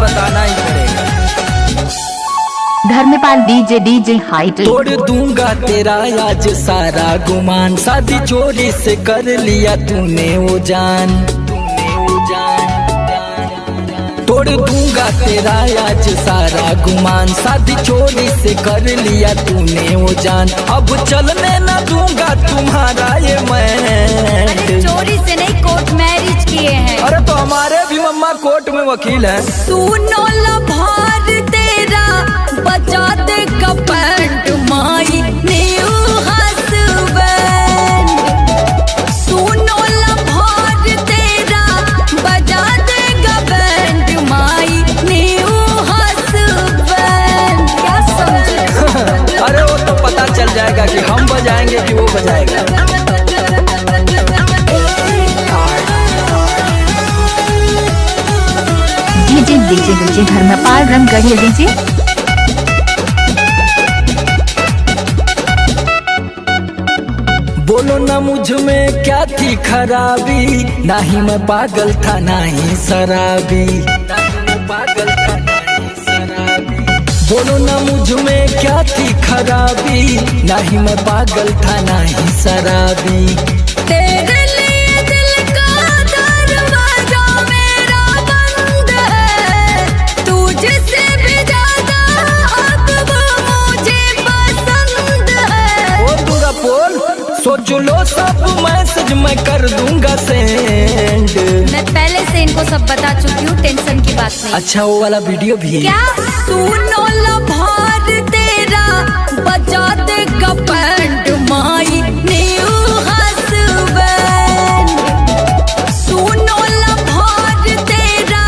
बताना ही पड़ेगा। Dharampal DJ height. तोड़ दूंगा तेरा आज सारा गुमान, शादी चोरी से कर लिया तूने वो जान। तोड़ दूंगा तेरा आज सारा गुमान, शादी चोरी से कर लिया तूने वो जान। अब चलने न दूंगा तुम्हारा ये मैं। अरे चोरी से नहीं, कोर्ट मैरिज किए हैं। अरे तो हमारे भी मम्मा कोर्ट में वकील हैं। सुनो लभार तेरा बचा दे पैंट माई न्यू हस्बैंड। सुनो लभार तेरा बजा देगा बैंड माई न्यू हस्बैंड। क्या समझे? अरे वो तो पता चल जाएगा कि हम बजाएंगे कि वो बजाएगा। DJ Dharampal Rangarhiya DJ. बोलो ना मुझ में क्या थी खराबी, ना ही मैं पागल था ना ही शराबी। बोलो ना मुझ में क्या थी खराबी, ना ही मैं पागल था ना ही शराबी। तेरे लिए दिल का दरवाजा मेरा बंद है, तुझसे भी ज्यादा अब वो मुझे पसंद है। ओ दूरा पोल सोच लो सब मैसेज मैं कर दूंगा सेंड। मैं पहले से इनको सब बता चुकी हूँ, टेंशन की बात नहीं। अच्छा वो वाला वीडियो भी है क्या? सुनो लभार तेरा बजा देगा पैंट माई न्यू हस्बैंड। सुनो लभार तेरा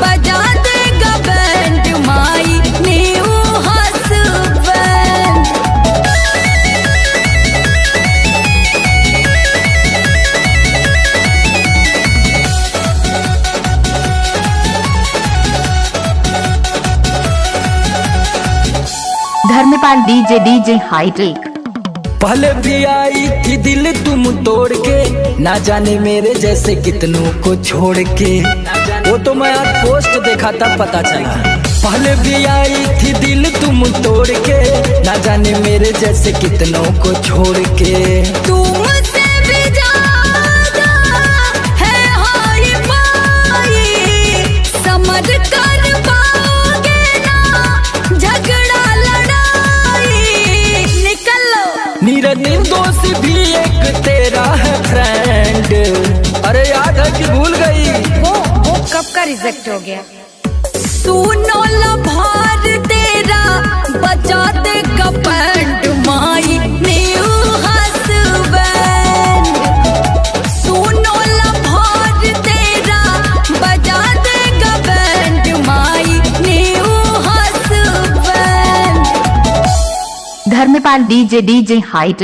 बजा देगा band my new husband. Dharampal DJ height. पहले भी आई थी दिल तुम तोड़ के, ना जाने मेरे जैसे कितनों को छोड़ के। वो तो मैं आज पोस्ट देखा तब पता चला। पहले भी आई थी दिल तुम तोड़ के, ना जाने मेरे जैसे कितनों को छोड़ के। तुमसे भी ज्यादा है हाय माई, समझ कर पाओगे ना झगड़ा लड़ाई। निकल लो। मेरा निर्दोष भी एक तेरा है फ्रेंड। अरे याद है कि भूल गई? वो कब का रिजेक्ट हो गया? सुनो लभार तेरा बजा देगा पैंट माई न्यू हस्बैंड। सुनो लभार तेरा बजा देगा band my new husband. Dharampal DJ height.